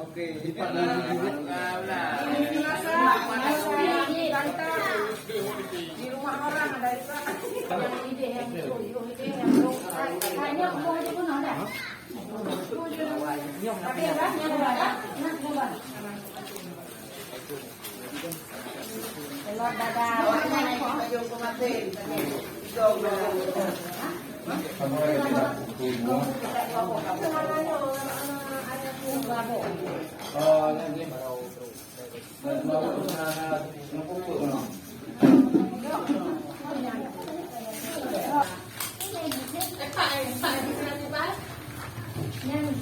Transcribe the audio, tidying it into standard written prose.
Oke, lipat lagi dulu. Di rumah orang ada itu. Yang ide yang itu, ide yang itu. Kayaknya mau aja pun ada. Tapi kan yang ada, nak coba. Telur dadar. Oh, lagi baru. Baru sana ngumpul no. Yang